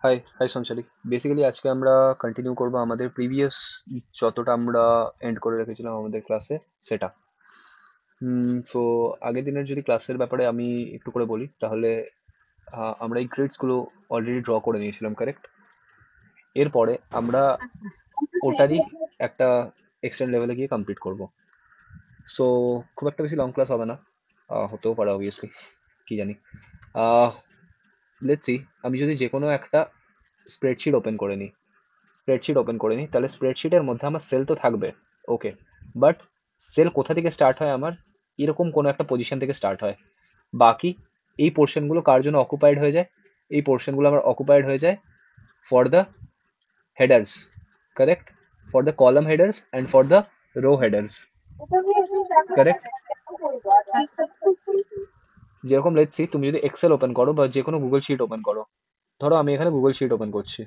High, high সঞ্চালি। Basically আজকে আমরা continue করবো আমাদের প্রিভিয়াস যতটা আমরা এন্ড করে রেখেছিলাম আমাদের ক্লাসে সেটা। সো আগের দিনের যদি ক্লাসের ব্যাপারে আমি একটু করে বলি তাহলে আমরা এই গ্রেডসগুলো অলরেডি ড্র করে নিয়েছিলাম, কারেক্ট? এরপরে আমরা ওটারই একটা এক্সটেন্ড লেভেলে গিয়ে কমপ্লিট করব। সো খুব একটা বেশি লং ক্লাস হবে না, হতেও পারে অবভিয়াসলি, কি জানি। লেটস সি, আমি যদি যে কোনো একটা স্প্রেডশিট ওপেন করে নিই, তাহলে স্প্রেডশিটের মধ্যে আমার সেল তো থাকবে, ওকে। বাট সেল কোথা থেকে স্টার্ট হয়? আমার এরকম কোনো একটা পজিশন থেকে স্টার্ট হয়। বাকি এই পোর্শনগুলো কার জন্য অকুপাইড হয়ে যায়? এই পোর্শনগুলো আমার অকুপাইড হয়ে যায় for the headers, correct? For the column headers and for the row headers, correct? যেরকম লেটস সি, তুমি যদি এক্সেল ওপেন করো বা যে কোনো গুগল শিট ওপেন করো, ধরো আমি এখানে গুগল শিট ওপেন করছি,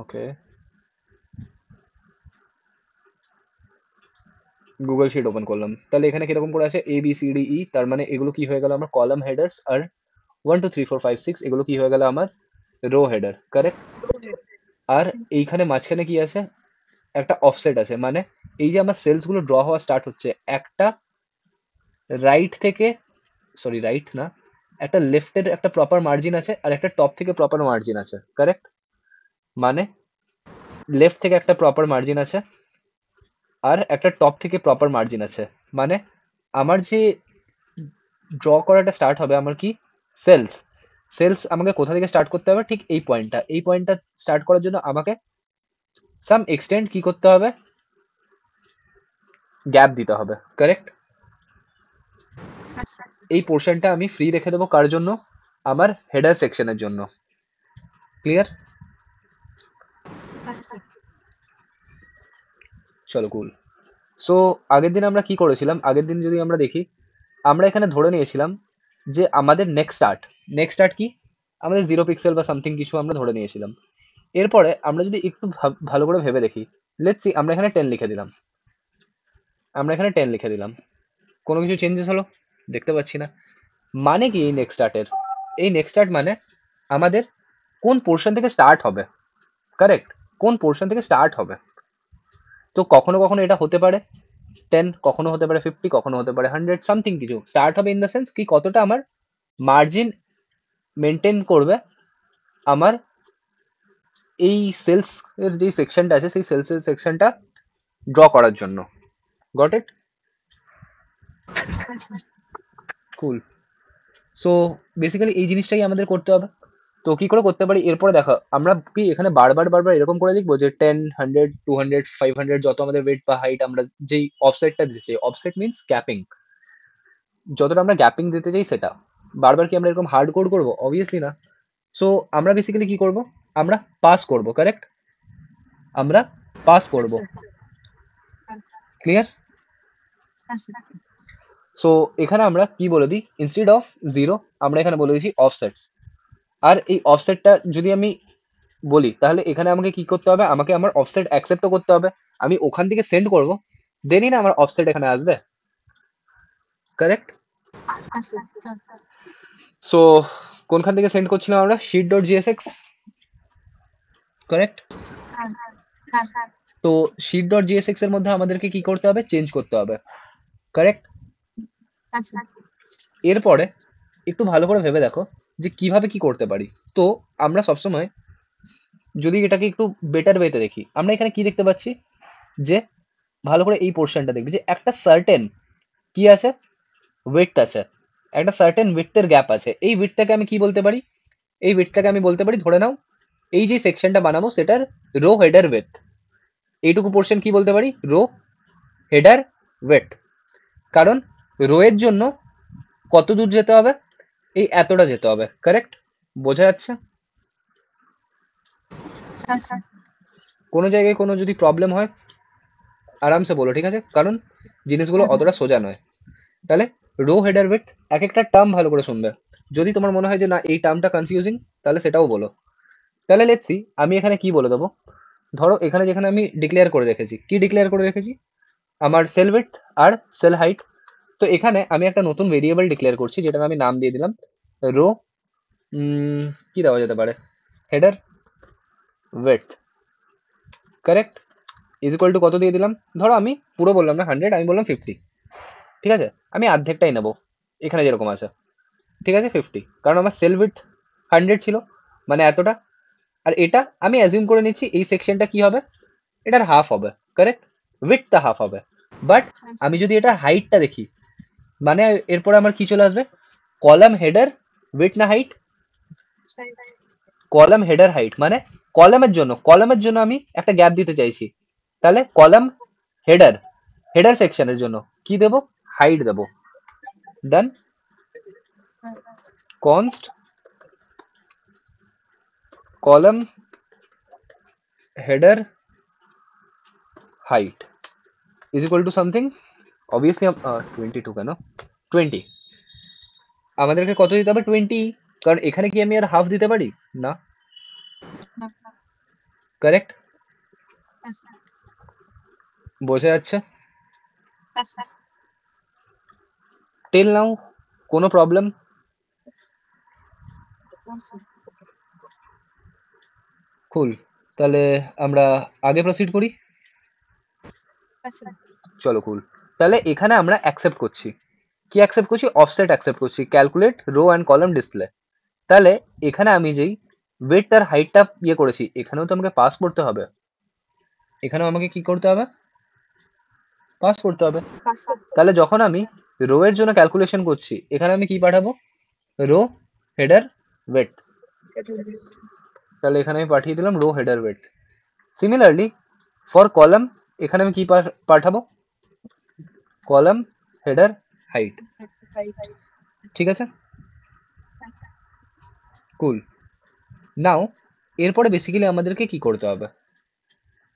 ওকে, গুগল শিট ওপেন করলাম, তাহলে এখানে কিরকম করে আছে A B C D E, তার মানে এগুলো কি হয়ে গেল আমার কলাম হেডার্স, আর 1 2 3 4 5 6 এগুলো কি হয়ে গেল আমার রো হেডার, কারেক্ট? আর এইখানে মাঝখানে কি আছে? একটা অফসেট আছে, মানে এই যে আমার সেলস গুলো ড্র হওয়া স্টার্ট হচ্ছে, একটা রাইট থেকে, সরি রাইট না, একটা লেফটের একটা প্রপার মার্জিন আছে আর একটা টপ থেকে প্রপার মার্জিন আছে, কারেক্ট? মানে লেফট থেকে একটা প্রপার মার্জিন আছে আর একটা টপ থেকে প্রপার মার্জিন আছে, মানে আমার যে ড্র করাটা স্টার্ট হবে আমার কি সেলস, আমাকে কোথা থেকে স্টার্ট করতে হবে? ঠিক এই পয়েন্টটা স্টার্ট করার জন্য আমাকে সাম এক্সটেন্ট কি করতে হবে? গ্যাপ দিতে হবে, কারেক্ট? এই পোর্শনটা আমি ফ্রি রেখে দেবো কার জন্য? আমার হেডার সেকশনের জন্য, ক্লিয়ার? চলো কুল। সো আগের দিন আমরা কি করেছিলাম? আগের দিন যদি আমরা দেখি, আমরা এখানে ধরে নিয়েছিলাম যে আমাদের নেক্সট স্টার্ট কি? আমাদের 0 পিক্সেল বা সামথিং কিছু আমরা ধরে নিয়েছিলাম। এরপরে আমরা যদি একটু ভালো করে ভেবে দেখি, লেটস সি আমরা এখানে 10 লিখে দিলাম, কোনো কিছু চেঞ্জেস হলো? দেখতে পাচ্ছি না। মানে কি এই নেক্সট স্টার্ট মানে আমাদের কোন পোর্শন থেকে স্টার্ট হবে, কারেক্ট? কোন পোর্শন থেকে স্টার্ট হবে? তো কখনো কখনো এটা হতে পারে 10, কখনো হতে পারে 50, কখনো হতে পারে 100, সামথিং কিছু স্টার্ট হবে, ইন দ্য সেন্স কি কতটা আমার মার্জিন মেনটেন করবে আমার এই সেলস এর যে সেকশনটা আছে সেই সেলস এর সেকশনটা ড্র করার জন্য। Got it? Cool. So basically এই জিনিসটাই আমাদের করতে হবে। তো কি করে করতে পারি? এরপরে দেখো, আমরা কি এখানে বারবার এরকম করে লিখবো যে 10, 100, 200, 500 যত আমাদের ওয়েট বা হাইট, আমরা যেই অফসেটটা দিচ্ছি, অফসেট মিনস গ্যাপিং, যতটা আমরা গ্যাপিং দিতে চাই সেটা, বারবার কি আমরা এরকম হার্ড কোড করবো? অবভিয়াসলি না। সো আমরা বেসিক্যালি কি করব? আমরা পাস করব, কারেক্ট? আমরা পাস করব, ক্লিয়ার? সো এখানে আমরা কি বলে দিই? ইনস্টেড অফ 0 আমরা এখানে বলে দিচ্ছি অফসেটস। আর এই অফসেটটা যদি আমি বলি, তাহলে এখানে আমাকে কি করতে হবে? আমাকে আমার অফসেট অ্যাকসেপ্টও করতে হবে। আমি ওখান থেকে সেন্ড করব, দেনই না আমার অফসেট এখানে আসবে, কারেক্ট? সো কোনখান থেকে সেন্ড করছিলাম আমরা? Sheet dot GSX, correct? তো শিট ডট জিএসএক্স এর মধ্যে আমাদেরকে কি করতে হবে? চেঞ্জ করতে হবে, কারেক্ট? এরপরে একটু ভালো করে ভেবে দেখো যে কিভাবে কি করতে পারি। তো আমরা সবসময় যদি এটাকে একটু বেটার ওয়েতে দেখি, আমরা এখানে কি দেখতে পাচ্ছি? যে ভালো করে এই পোর্শনটা দেখবি যে একটা সার্টেন কি আছে? উইডথ আছে, একটা সার্টেন উইডথের গ্যাপ আছে। এই উইডথটাকে আমি কি বলতে পারি? এই উইডথটাকে আমি বলতে পারি, ধরে নাও এই যে সেকশনটা বানাবো সেটার রো হেডার উইডথ, এইটুকু পোর্শন কি বলতে পারি? Row header width. কারণ রো এর জন্য কত দূর যেতে হবে? এই এতটা যেতে হবে, কারেক্ট? বোঝা যাচ্ছে? কোনো জায়গায় কোনো যদি প্রবলেম হয় আরামসে বলো, ঠিক আছে? কারণ জিনিসগুলো অতটা সোজা নয়। তাহলে রো হেডার উইডথ, এক একটা টার্ম ভালো করে শুনবে। যদি তোমার মনে হয় যে না এই টার্মটা কনফিউজিং, তাহলে সেটাও বলো। তাহলে লেটস সি আমি এখানে কি বলে দেবো। ধরো এখানে যেখানে আমি ডিক্লেয়ার করে রেখেছি, কি ডিক্লেয়ার করে রেখেছি? আমার সেল উইডথ আর সেল হাইট। তো এখানে আমি একটা নতুন ভেরিয়েবল ডিক্লেয়ার করছি, যেটা আমি নাম দিয়ে দিলাম রো কি দেওয়া যেতে পারে, header width, correct, is equal two কত দিয়ে দিলাম, ধরো আমি পুরো বললাম না 100, আমি বললাম 50, ঠিক আছে, আমি অর্ধেকটাই নেবো এখানে যেরকম আছে, ঠিক আছে 50, কারণ আমার সেল উইডথ 100 ছিল, মানে এতটা, আর এটা আমি অ্যাজিউম করে নিচ্ছি এই সেকশনটা কি হবে, এটার হাফ হবে, কারেক্ট, উইডথটা হাফ হবে, বাট আমি যদি এটা হাইটটা দেখি, মানে এরপরে আমার কি চলে আসবে, কলাম হেডার উইডথ না হাইট, কলাম হেডার হাইট, মানে কলামের জন্য আমি একটা গ্যাপ দিতে চাইছি, তাহলে কলাম হেডার, হেডার সেকশনের জন্য কি দেব, হাইট দেব, done, const column header height is equal to something, obviously 22 কেন 20, আমাদেরকে কত দিতে হবে 20, কারণ এখানে কি আমি আর হাফ দিতে পারি না, কারেক্ট, বোঝা যাচ্ছে, টিল নাও কোনো প্রবলেম, কুল, তাহলে আমরা আগে প্রসিড করি, চলো কুল, তাহলে এখানে আমরা অ্যাকসেপ্ট করছি, কি অ্যাকসেপ্ট করছি, অফসেট অ্যাকসেপ্ট করছি, calculate rho and column display, তাহলে এখানে আমি যেই ওয়েট তার হাইটটা ইয়ে করেছি, এখানেও তো আমাকে পাস করতে হবে, এখানেও আমাকে কি করতে হবে, পাস করতে হবে, তাহলে যখন আমি রো এর জন্য ক্যালকুলেশন করছি, এখানে আমি কি পাঠাবো, রো হেডার ওয়েট, তাহলে এখানে আমি পাঠিয়ে দিলাম row header weight, similarly for column, এখানে আমি কি পাঠাবো, কলাম হেডার হাইট, ঠিক আছে, কুল, নাও এরপরে বেসিক্যালি আমাদেরকে কি করতে হবে,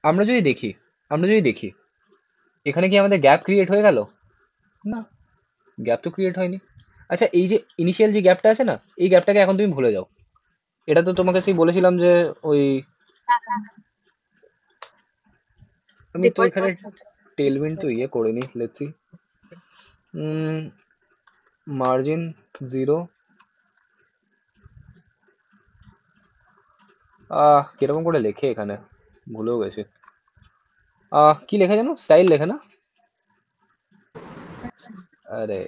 আমরা যদি দেখি, এখানে কি আমাদের গ্যাপ ক্রিয়েট হয়ে গেল, না, গ্যাপ তো ক্রিয়েট হয়নি, আচ্ছা এই যে ইনিশিয়াল যে গ্যাপটা আছে না, এই গ্যাপটাকে এখন তুমি ভুলে যাও, এটা তো তোমাকে সেই বলেছিলাম যে ওই, আমি তো এখানে টেলউইন্ড তো ইয়ে করে নি, লেটস সি, মার্জিন 0, কিরকম করে লেখে এখানে, ভুলেও গেছি, কি লেখা যেন, স্টাইল লেখে না, আরে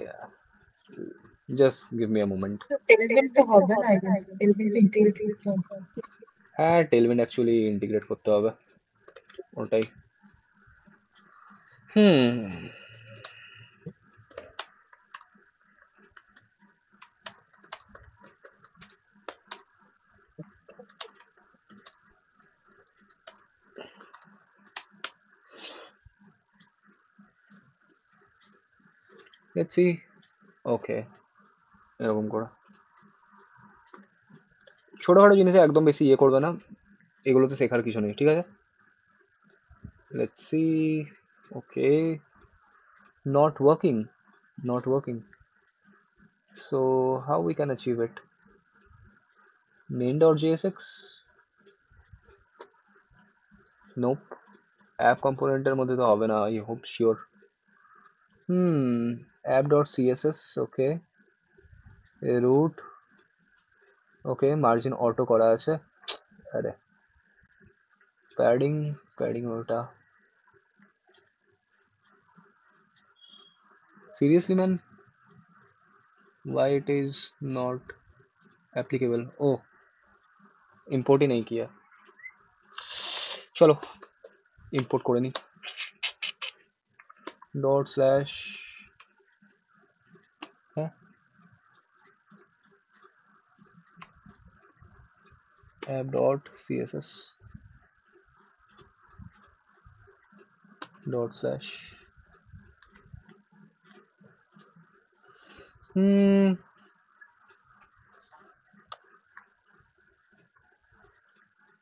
just give me a moment, হ্যাঁ টেলউইন্ড অ্যাকচুয়ালি ইন্টিগ্রেট করতে হবে, ওটাই, লেটস সি, ওকে, এরকম করে ছোটখাটো জিনিসে একদম বেশি ইয়ে করবে না, এগুলোতে শেখার কিছু নেই, ঠিক আছে, let's see, okay, not working, not working, so how we can achieve it, main.jsx, nope, app component এর মধ্যে তো হবে না, I hope sure, app.css, okay, root, okay, margin auto করা আছে, আরে প্যাডিং ওটা, seriously man, why it is not applicable, oh import ही नहीं किया, चलो import করে নি, डॉट स्लैश है app.css dot slash,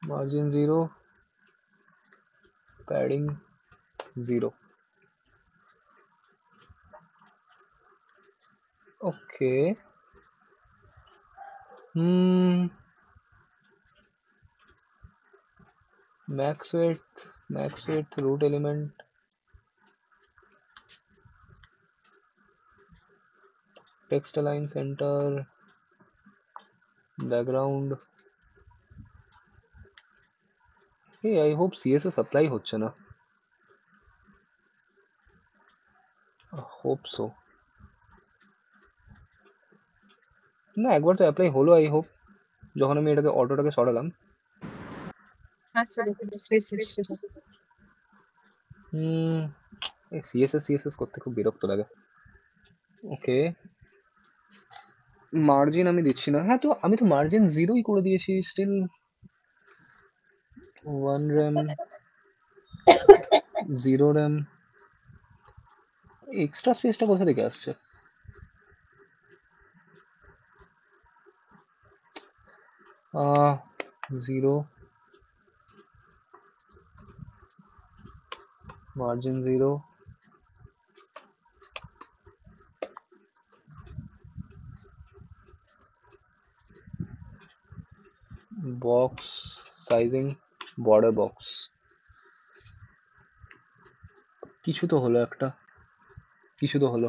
margin 0, padding 0, okay, max width root element, text align center, background, এই আই হোপ সিএসএস অ্যাপ্লাই হচ্ছে না, হোপ সো। না একবার তো অ্যাপ্লাই হলো আই হোপ, যখন আমি এটাকে অটোটাকে সরালাম। এই সিএসএস করতে খুব বিরক্ত লাগে। ওকে, মার্জিন আমি দিচ্ছি না। হ্যাঁ, তো আমি তো মার্জিন 0ই করে দিয়েছি, স্টিল 1 র্যাম 0 র্যাম। এক্সট্রা স্পেসটা কোথা থেকে আসছে? 0 margin 0, box sizing, border box, কিছু তো হলো, একটা কিছু তো হলো,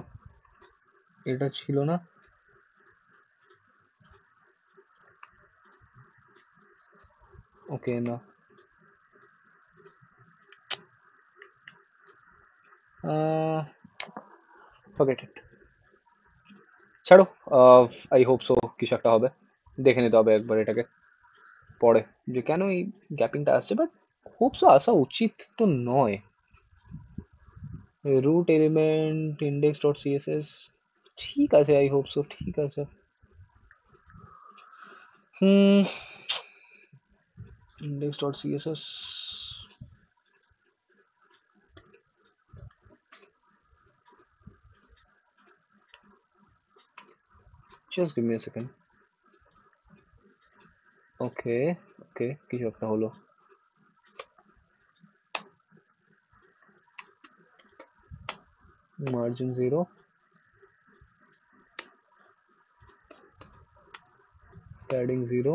এটা ছিল না। ওকে না, ফরগেট ইট, ছাড়ো। আই হোপ সো কিছু একটা হবে, দেখে নিতে হবে একবার এটাকে পরে যে কেন এই গ্যাপিংটা আসছে, বাট হোপ সো আসা উচিত তো নয়। Root element index dot CSS, ঠিক আছে, আই হোপ সো ঠিক আছে। Index dot CSS, just give me a second. Okay okay, কিছু একটা হলো। Margin 0, padding 0,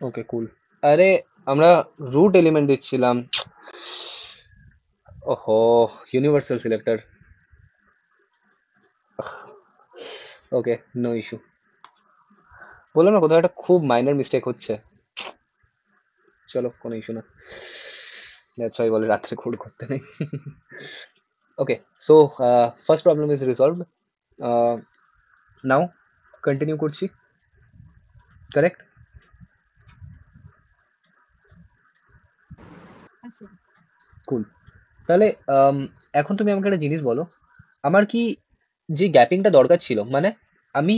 okay cool. আরে আমরা রুট এলিমেন্ট দিচ্ছিলাম, ওহো, universal selector. Okay, no issue. বললাম না কোথাও একটা খুব মাইনর মিস্টেক হচ্ছে, চলো কোনো ইস্যু না, দ্যাটস ওয়াই বলে রাত্রে কোড করতে নেই। Okay, so first problem is resolved. Now continue করছি, কারেক্ট? কুল। তাহলে এখন তুমি আমাকে একটা জিনিস বলো, আমার কি যে গ্যাপিংটা দরকার ছিল, মানে আমি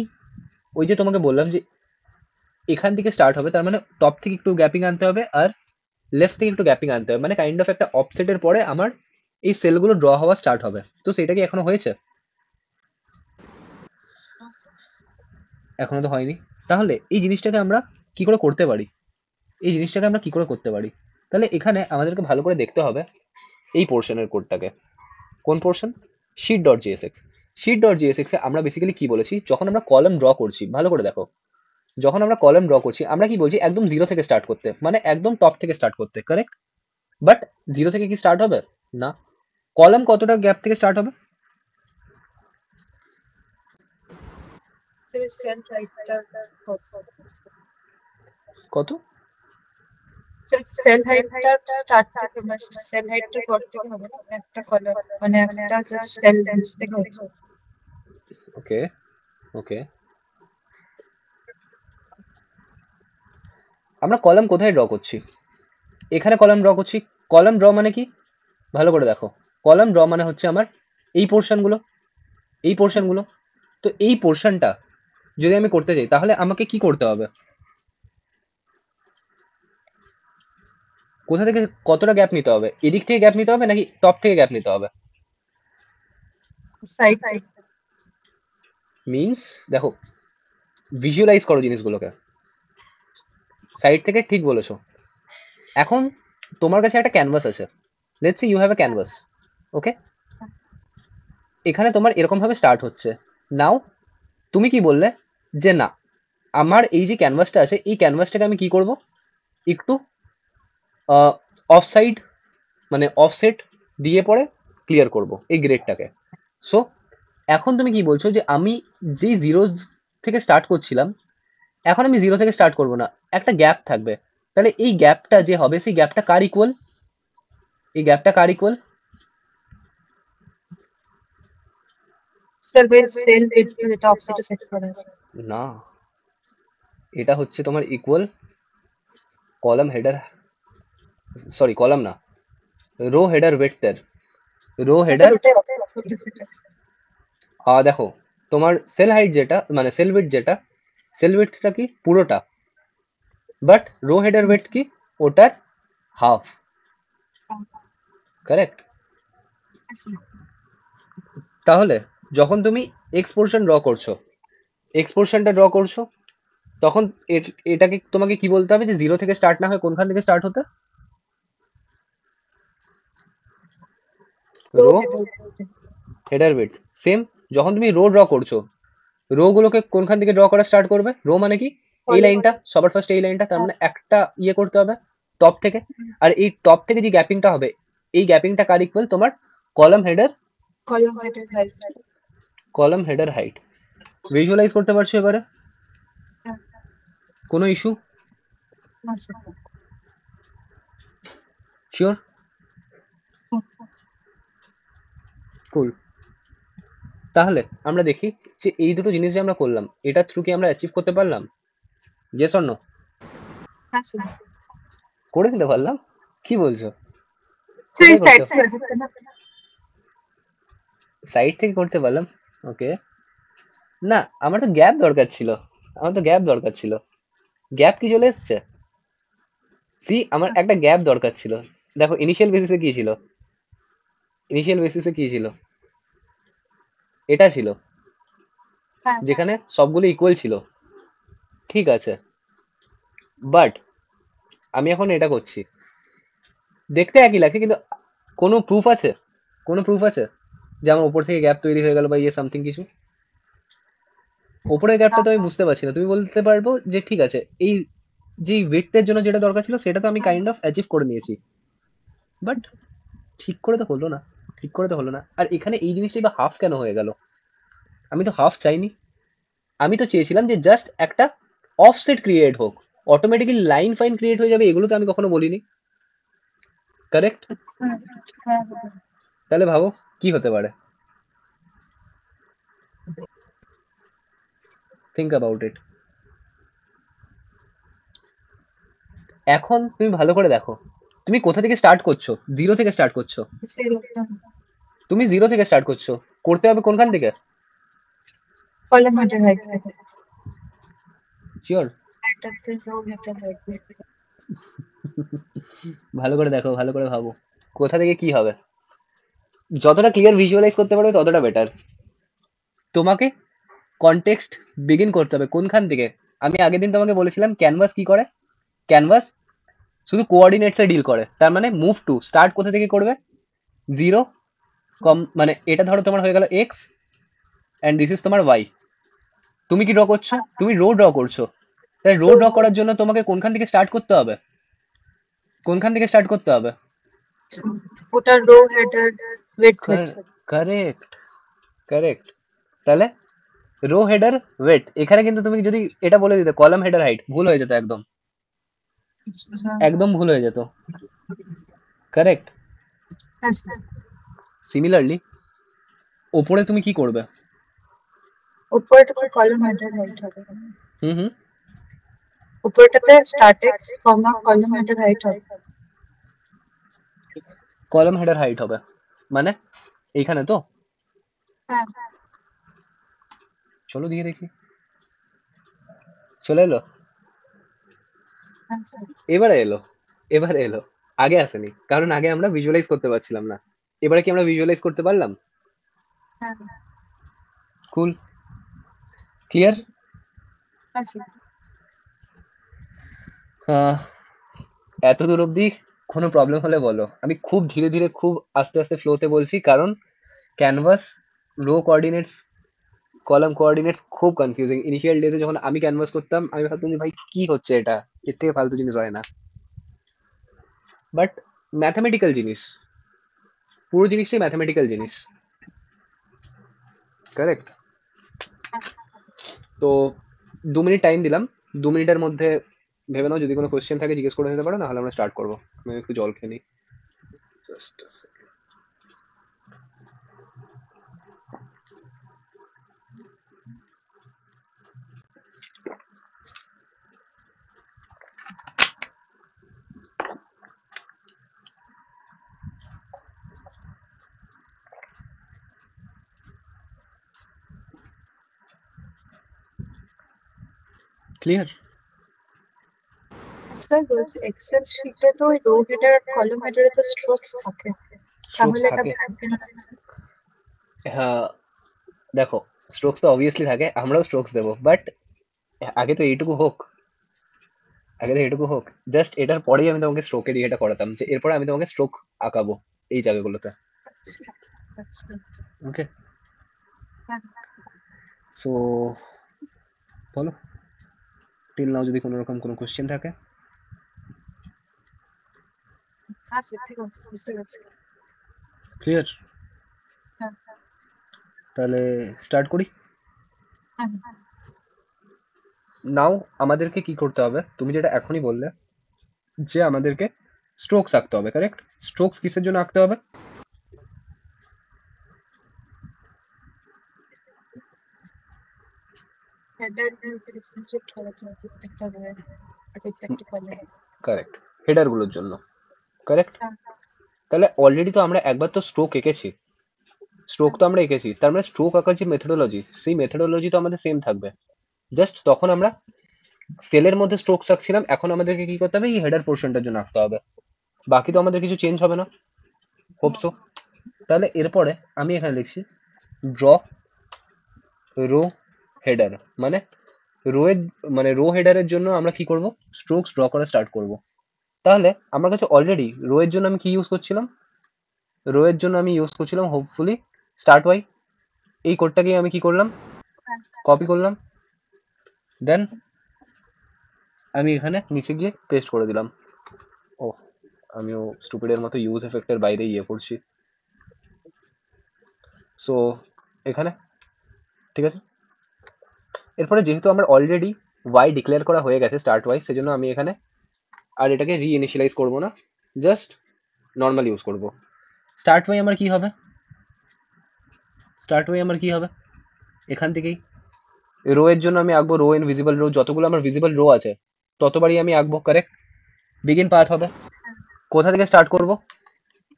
ওই যে তোমাকে বললাম যে এখান থেকে স্টার্ট হবে, তার মানে টপ থেকে একটু গ্যাপিং আনতে হবে আর লেফট থেকে একটু গ্যাপিং আনতে হবে, মানে কাইন্ড অফ একটা অফসেটের পরে আমার এই সেলগুলো ড্র হওয়া স্টার্ট হবে। তো সেটা কি এখনো হয়েছে? এখনো তো হয়নি। তাহলে এই জিনিসটাকে আমরা কি করে করতে পারি, এই জিনিসটাকে আমরা কি করে করতে পারি? তাহলে এখানে আমাদেরকে ভালো করে দেখতে হবে এই পোর্শনের কোডটাকে। কোন portion? Sheet dot GSX. Sheet dot GSX এ আমরা বেসিক্যালি কি বলেছি, যখন আমরা কলাম ড্র করছি, ভালো করে দেখো, যখন আমরা কলাম ড্র করছি আমরা কি বলছি, একদম 0 থেকে স্টার্ট করতে, মানে একদম টপ থেকে স্টার্ট করতে, কারেক্ট? বাট 0 থেকে কি স্টার্ট হবে না, কলাম কতটা গ্যাপ থেকে স্টার্ট হবে? কত? সেল হাইটটা স্টার্ট থেকে, সেল হাইটটা পর থেকে হবে না, একটা কলাম মানে একটা জাস্ট সেল থেকে হচ্ছে। ওকে ওকে, আমরা কলাম কোথায় ড্র করছি? এখানে কলাম ড্র করছি। কলাম ড্র মানে কি, ভালো করে দেখো, কলাম ড্র মানে হচ্ছে আমার এই পোর্শনগুলো, এই পোর্শনগুলো। তো এই পোর্শনটা যদি আমি করতে চাই তাহলে আমাকে কি করতে হবে, কোথা থেকে কতটা গ্যাপ নিতে হবে, এদিক থেকে গ্যাপ নিতে হবে নাকি টপ থেকে গ্যাপ নিতে হবে? সাইড মিনস দেখো, ভিজুয়ালাইজ করো জিনিসগুলোকে, সাইড থেকে ঠিক বলেছো। এখন তোমার কাছে একটা ক্যানভাস আছে, let's say you have a canvas, okay? এখানে তোমার এরকম ভাবে স্টার্ট হচ্ছে। নাও তুমি কি বললে যে না, আমার এই যে ক্যানভাসটা আছে এই ক্যানভাসটাকে আমি কি করব, একটু অফসাইড মানে অফসেট দিয়ে পরে ক্লিয়ার করব এই গ্রেডটাকে। সো এখন তুমি কি বলছো যে আমি যেই জিরো থেকে স্টার্ট করছিলাম, এখন আমি জিরো থেকে স্টার্ট করব না, একটা গ্যাপ থাকবে। তাহলে এই গ্যাপটা যে হবে সেই গ্যাপটা কার ইকুয়াল? এই গ্যাপটা কার ইকুয়াল? স্যার ওই সেল বিট যেটা অফসেটে সেট করা আছে। না, এটা হচ্ছে তোমার equal column header, sorry column না, রো হেডার ওয়েটটার। রো হেডার, স্যার ওটাই অফসেটে সেট আছে। দেখো তোমার সেল হাইট যেটা মানে সেল উইডথ যেটা, সেল উইডথটা কি পুরোটা, বাট রো হেডার ওয়েট কি ওটার হাফ, কারেক্ট? তাহলে যখন তুমি এক্স পোর্শন ড্র করছো, এক্স পোর্শনটা ড্র করছো, তখন এটাকে তোমাকে কি বলতে হবে যে জিরো থেকে স্টার্ট না হয় কোনখান থেকে স্টার্ট হতে? Rho header wait. সেম যখন তুমি রো ড্র করছো, রো গুলোকে কোনখান থেকে ড্র করা স্টার্ট করবে? রো মানে কি এই লাইনটা, সবার ফার্স্ট এই লাইনটা, তার মানে একটা ইয়ে করতে হবে টপ থেকে, আর এই টপ থেকে যে গ্যাপিংটা হবে এই গ্যাপিংটা কার ইকুয়াল? তোমার column header, column header height. Column header height. Visualize করতে পারছো এবারে? কোনো ইস্যু? শিওর? কুল। তাহলে আমরা দেখি যে এই দুটো জিনিস যে আমরা করলাম এটা থ্রু কি আমরা অ্যাচিভ করতে পারলাম? Yes or no? হ্যাঁ স্যার। করে দিতে পারলাম? কি বলছো? স্যার কোথায় করতে? সাইড থেকে হচ্ছে না। সাইড থেকে করতে পারলাম, ওকে। না, আমার তো গ্যাপ দরকার ছিল, আমার তো গ্যাপ দরকার ছিল। গ্যাপ কি চলে এসছে? সি আমার একটা গ্যাপ দরকার ছিল। দেখো ইনিশিয়াল বেসিসে কি ছিল, ইনিশিয়াল বেসিসে কি ছিল, এটা ছিল হ্যাঁ যেখানে সবগুলো ইকুয়াল ছিল, ঠিক আছে। বাট আমি এখন এটা করছি, দেখতে একই লাগছে কিন্তু কোনো প্রুফ আছে? কোনো প্রুফ আছে যে আমার উপর থেকে গ্যাপ তৈরি হয়ে গেল বা ইয়ে সামথিং কিছু? ওপরের গ্যাপটা তো আমি বুঝতে পারছি না। তুমি বলতে পারবো যে ঠিক আছে এই যে উইডথের জন্য যেটা দরকার ছিল সেটা তো আমি কাইন্ড অফ অ্যাচিভ করে নিয়েছি, বাট ঠিক করে তো হলো না, ঠিক করে তো হলো না। আর এখানে এই জিনিসটাই বা হাফ কেন হয়ে গেল? আমি তো হাফ চাইনি, আমি তো চেয়েছিলাম যে জাস্ট একটা অফসেট ক্রিয়েট হোক, অটোমেটিক্যালি লাইন ফাইন ক্রিয়েট হয়ে যাবে, এগুলো তো আমি কখনো বলিনি, কারেক্ট? হ্যাঁ। তাহলে ভাবো কি হতে পারে, থিঙ্ক অ্যাবাউট ইট। এখন তুমি ভালো করে দেখো, তুমি কোথা থেকে স্টার্ট করছো? জিরো থেকে স্টার্ট করছো, তুমি জিরো থেকে স্টার্ট করছো, করতে হবে কোনখান থেকে? Column header height. শিওর? এটাতে রো হেডার হাইট। ভালো করে দেখো, ভালো করে ভাবো কোথা থেকে কি হবে। যতটা ক্লিয়ার ভিজুয়ালাইজ করতে পারবে ততটা বেটার। তোমাকে কনটেক্সট বিগিন করতে হবে কোনখান থেকে? আমি আগের দিন তোমাকে বলেছিলাম ক্যানভাস কি করে, ক্যানভাস শুধু কোঅর্ডিনেটসে ডিল করে। তার মানে মুভ টু স্টার্ট কোথা থেকে করবে? জিরো কম মানে এটা ধরো তোমার হয়ে গেল এক্স অ্যান্ড দিস ইজ তোমার ওয়াই। তুমি কি ড্র করছো? তুমি রো ড্র করছো, তাই রো ড্র করার জন্য তোমাকে কোনখান থেকে স্টার্ট করতে হবে? কোনখান থেকে স্টার্ট করতে হবে? ওটা রো হেডার ওয়েট করছে। Correct, correct. তাহলে রো হেডার ওয়েট, এখানে কিন্তু তুমি যদি এটা বলে দিতে কলাম হেডার হাইট, ভুল হয়ে যেত একদম, একদম ভুল হয়ে যেত, কারেক্ট? সিমিলারলি ওপরে তুমি কি করবে? উপরটাতে কলাম হেডার হাইট হবে। হুম হুম, উপরটাতে স্ট্যাটিক্স কমা কলাম হেডার হাইট হবে। কলাম হেডার হাইট হবে মানে এইখানে তো? হ্যাঁ চলো দিয়ে দেখি, চলে এলো, এবারে এলো, এবারে এলো। আগে আসেনি কারণ আগে আমরা ভিজুয়ালাইজ করতে পারছিলাম না, এবারে কি আমরা ভিজুয়ালাইজ করতে পারলাম? হ্যাঁ। কুল, ক্লিয়ার? এত দূর অবধি কোনো প্রবলেম হলে বলো, আমি খুব ধীরে ধীরে খুব আস্তে আস্তে ফ্লোতে বলছি, কারণ canvas row coordinates column coordinates খুব কনফিউজিং। ইনিশিয়াল ডেজে যখন আমি ক্যানভাস করতাম আমি ভাবতাম যে ভাই কি হচ্ছে এটা, এর থেকে ফালতু জিনিস হয় না। বাট ম্যাথমেটিক্যাল জিনিস, পুরো জিনিসটাই ম্যাথমেটিক্যাল জিনিস, কারেক্ট। তো 2 মিনিট টাইম দিলাম, 2 মিনিটের মধ্যে ভেবে নাও, যদি কোনো কোয়েশ্চেন থাকে জিজ্ঞেস করে নিতে পারো, নাহলে আমরা স্টার্ট করবো। আমি একটু জল খেয়ে নিই, জাস্ট ক্লিয়ার। স্যার বলছি এক্সেল শিটে তো ওই রো হেডার আর কলাম হেডারে তো স্ট্রোকস থাকে, স্ট্রোকস তাহলে এটা থাকে, ব্ল্যাঙ্ক কেন লাগছে? হ্যাঁ দেখো, স্ট্রোকস তো অবভিয়াসলি থাকে, আমরাও স্ট্রোকস দেবো, বাট আগে তো এইটুকু হোক, আগে তো এইটুকু হোক। জাস্ট এটার পরেই আমি তোমাকে স্ট্রোকের ইয়েটা করাতাম, যে এরপরে আমি তোমাকে স্ট্রোক আঁকাবো এই জায়গাগুলোতে। আচ্ছা আচ্ছা। ওকে, হ্যাঁ সো বলো টিল নাও যদি কোনো রকম কোনো কোশ্চেন থাকে। হ্যাঁ স্যার ঠিক আছে, বুঝতে পারছি। ক্লিয়ার, হ্যাঁ তাহলে স্টার্ট করি। হ্যাঁ। নাও আমাদেরকে কি করতে হবে, তুমি যেটা এখনই বললে যে আমাদেরকে স্ট্রোকস আঁকতে হবে, কারেক্ট? স্ট্রোকস কিসের জন্য আঁকতে হবে? হেডার ডিফারেন্সিয়েট করা যায় প্রত্যেকটা রোয়ে আর প্রত্যেকটা কলামে। কারেক্ট, হেডারগুলোর জন্য, কারেক্ট। হ্যাঁ তাহলে অলরেডি তো আমরা একবার তো স্ট্রোক এঁকেছি, স্ট্রোক তো আমরা এঁকেছি, তার মানে স্ট্রোক আঁকার যে মেথোডোলজি, সেই মেথোডোলজি তো আমাদের সেম থাকবে। জাস্ট তখন আমরা সেলের মধ্যে স্ট্রোকস আঁকছিলাম, এখন আমাদেরকে কি করতে হবে, এই হেডার পোর্শনটার জন্য আঁকতে হবে। বাকি তো আমাদের কিছু চেঞ্জ হবে না, হোপসো। তাহলে এরপরে আমি এখানে লিখছি ড্র রো হেডার, মানে রো এর, মানে রো হেডারের জন্য আমরা কি করব, স্ট্রোকস ড্র করা স্টার্ট করব। তাহলে আমার কাছে অলরেডি রো এর জন্য আমি কি ইউজ করছিলাম, রো এর জন্য আমি ইউজ করছিলাম হোপফুলি স্টার্ট ওয়াই। এই কোডটাকে আমি কি করলাম, কপি করলাম, দেন আমি এখানে নিচে গিয়ে পেস্ট করে দিলাম। ও, আমিও স্টুপিডের মতো ইউজ এফেক্টের বাইরে ইয়ে করছি। সো এখানে ঠিক আছে। এরপরে যেহেতু আমার অলরেডি ওয়াই ডিক্লেয়ার করা হয়ে গেছে স্টার্ট ওয়াই, সেজন্য আমি এখানে আর এটাকে রিইনিশিয়ালাইজ করব না, জাস্ট নর্মাল ইউজ করব। স্টার্ট ওয়াই আমার কি হবে, স্টার্ট ওয়াই আমার কি হবে, এখান থেকেই রো এর জন্য আমি আঁকবো রো ইন ভিজিবল রো, যতগুলো আমার ভিজিবল রো আছে ততবারই আমি আঁকবো, কারেক্ট। বিগিন পাথ হবে, কোথা থেকে স্টার্ট করব,